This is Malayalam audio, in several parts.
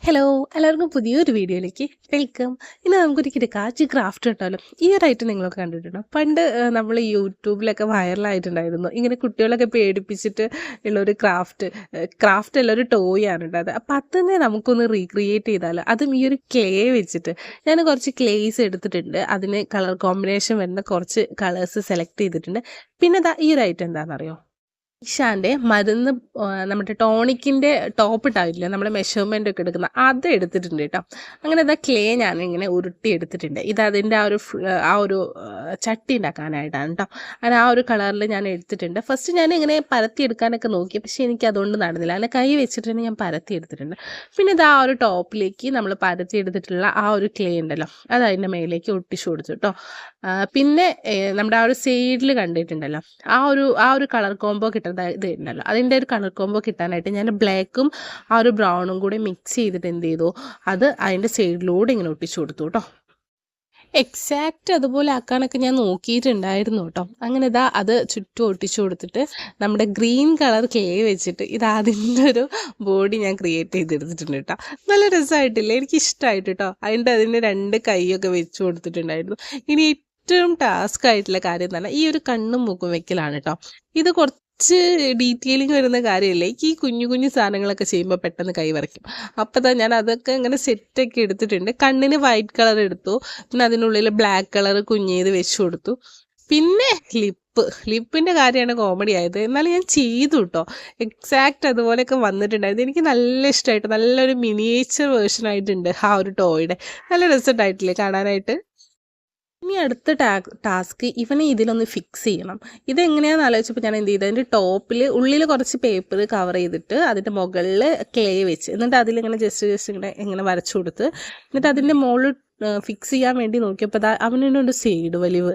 ഹലോ എല്ലാവർക്കും പുതിയൊരു വീഡിയോയിലേക്ക് വെൽക്കം. ഇന്ന് നമുക്കൊരു കിടക്കാച്ചി ക്രാഫ്റ്റ് കിട്ടാലോ. ഈ ഒരു ഐറ്റം നിങ്ങളൊക്കെ കണ്ടിട്ടുണ്ടോ? പണ്ട് നമ്മൾ യൂട്യൂബിലൊക്കെ വൈറലായിട്ടുണ്ടായിരുന്നു. ഇങ്ങനെ കുട്ടികളൊക്കെ പേടിപ്പിച്ചിട്ട് ഉള്ളൊരു ക്രാഫ്റ്റ് അല്ല, ഒരു ടോയ് ആണ് ഉണ്ടായത്. അപ്പം അതിനെ നമുക്കൊന്ന് റീക്രിയേറ്റ് ചെയ്താലോ. അതും ഈ ഒരു ക്ലേ വെച്ചിട്ട് ഞാൻ കുറച്ച് ക്ലേസ് എടുത്തിട്ടുണ്ട്. അതിന് കളർ കോമ്പിനേഷൻ വരുന്ന കുറച്ച് കളേഴ്സ് സെലക്ട് ചെയ്തിട്ടുണ്ട്. പിന്നെ ഈ ഒരു ഐറ്റം എന്താണെന്നറിയോ? ഇഷാൻ്റെ മരുന്ന് നമ്മുടെ ടോണിക്കിൻ്റെ ടോപ്പ് ഇട്ടാവില്ല, നമ്മൾ മെഷർമെൻ്റ് ഒക്കെ എടുക്കുന്ന അത് എടുത്തിട്ടുണ്ട് കേട്ടോ. അങ്ങനെ ഇതാ ക്ലേ ഞാനിങ്ങനെ ഉരുട്ടി എടുത്തിട്ടുണ്ട്. ഇത് അതിൻ്റെ ആ ഒരു ചട്ടി ഉണ്ടാക്കാനായിട്ടാണ് കേട്ടോ. അങ്ങനെ ആ ഒരു കളറിൽ ഞാൻ എടുത്തിട്ടുണ്ട്. ഫസ്റ്റ് ഞാൻ ഇങ്ങനെ പരത്തി എടുക്കാനൊക്കെ നോക്കി, പക്ഷേ എനിക്ക് അതുകൊണ്ട് നടന്നില്ല. അങ്ങനെ കൈ വെച്ചിട്ട് ഞാൻ പരത്തി എടുത്തിട്ടുണ്ട്. പിന്നെ ഇത് ആ ഒരു ടോപ്പിലേക്ക് നമ്മൾ പരത്തി എടുത്തിട്ടുള്ള ആ ഒരു ക്ലേ ഉണ്ടല്ലോ, അത് അതിൻ്റെ മേലേക്ക് ഒട്ടിച്ചു കൊടുത്തു കേട്ടോ. പിന്നെ നമ്മുടെ ആ ഒരു സൈഡിൽ കണ്ടിട്ടുണ്ടല്ലോ, ആ ഒരു കളർ കോംബോ കിട്ടുന്നത് ഇത് ഉണ്ടല്ലോ, അതിൻ്റെ ഒരു കളർ കോംബോ കിട്ടാനായിട്ട് ഞാൻ ബ്ലാക്കും ആ ഒരു ബ്രൗണും കൂടി മിക്സ് ചെയ്തിട്ട് എന്ത് ചെയ്തു, അത് അതിൻ്റെ സൈഡിലൂടെ ഇങ്ങനെ ഒട്ടിച്ചു കൊടുത്തു കേട്ടോ. എക്സാക്റ്റ് അതുപോലെ ആക്കാനൊക്കെ ഞാൻ നോക്കിയിട്ടുണ്ടായിരുന്നു കേട്ടോ. അങ്ങനെ അത് ചുറ്റും ഒട്ടിച്ചു കൊടുത്തിട്ട് നമ്മുടെ ഗ്രീൻ കളർ ക്ലേ വെച്ചിട്ട് അതിൻ്റെ ഒരു ബോഡി ഞാൻ ക്രിയേറ്റ് ചെയ്തെടുത്തിട്ടുണ്ട് കേട്ടോ. നല്ല രസമായിട്ടില്ലേ? എനിക്കിഷ്ടമായിട്ട് കേട്ടോ. അതിൻ്റെ രണ്ട് കൈയൊക്കെ വെച്ച് കൊടുത്തിട്ടുണ്ടായിരുന്നു. ഇനി ഏറ്റവും ടാസ്ക് ആയിട്ടുള്ള കാര്യം എന്ന് പറഞ്ഞാൽ ഈ ഒരു കണ്ണും മൂക്കും വെക്കലാണ് കേട്ടോ. ഇത് കുറച്ച് ഡീറ്റെയിലിംഗ് വരുന്ന കാര്യമല്ലേ. ഈ കുഞ്ഞു കുഞ്ഞു സാധനങ്ങളൊക്കെ ചെയ്യുമ്പോൾ പെട്ടെന്ന് കൈ വരയ്ക്കും. അപ്പോൾ ഞാൻ അതൊക്കെ ഇങ്ങനെ സെറ്റൊക്കെ എടുത്തിട്ടുണ്ട്. കണ്ണിന് വൈറ്റ് കളർ എടുത്തു, പിന്നെ അതിനുള്ളിൽ ബ്ലാക്ക് കളർ കുഞ്ഞേത് വെച്ച് കൊടുത്തു. പിന്നെ ലിപ്പിൻ്റെ കാര്യമാണ് കോമഡി ആയത്. എന്നാലും ഞാൻ ചെയ്തു കേട്ടോ. എക്സാക്റ്റ് അതുപോലെയൊക്കെ വന്നിട്ടുണ്ടായിരുന്നു. എനിക്ക് നല്ല ഇഷ്ടമായിട്ട്, നല്ലൊരു മിനിയേച്ചർ വേർഷൻ ആയിട്ടുണ്ട് ആ ഒരു ടോയുടെ. നല്ല രസമായിട്ടില്ലേ കാണാനായിട്ട്? ഇനി അടുത്ത ടാസ്ക് ഇവനെ ഇതിലൊന്ന് ഫിക്സ് ചെയ്യണം. ഇതെങ്ങനെയാണെന്ന് ആലോചിച്ചപ്പോൾ ഞാൻ എന്ത് ചെയ്തു, അതിൻ്റെ ടോപ്പിൽ ഉള്ളിൽ കുറച്ച് പേപ്പർ കവർ ചെയ്തിട്ട് അതിൻ്റെ മുകളിൽ ക്ലേ വെച്ച്, എന്നിട്ട് അതിലിങ്ങനെ ജസ്റ്റ് ഇങ്ങനെ വരച്ചു കൊടുത്ത്, എന്നിട്ട് അതിൻ്റെ മുകളിൽ ഫിക്സ് ചെയ്യാൻ വേണ്ടി നോക്കിയപ്പോൾ അവനുണ്ട് സൈഡ് വലിവ്.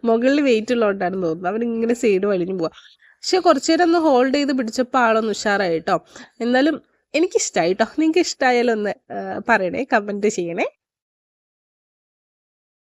മുകളിൽ വെയിറ്റ് ഉള്ളതുകൊണ്ടാണെന്ന് തോന്നുന്നു അവനിങ്ങനെ സൈഡ് വലിഞ്ഞു പോവാം. പക്ഷെ കുറച്ചു നേരം ഒന്ന് ഹോൾഡ് ചെയ്ത് പിടിച്ചപ്പോൾ ആളൊന്ന് ഉഷാറായി കേട്ടോ. എന്നാലും എനിക്കിഷ്ടമായി കേട്ടോ. നിങ്ങൾക്ക് ഇഷ്ടമായാലൊന്ന് പറയണേ, കമൻറ്റ് ചെയ്യണേ.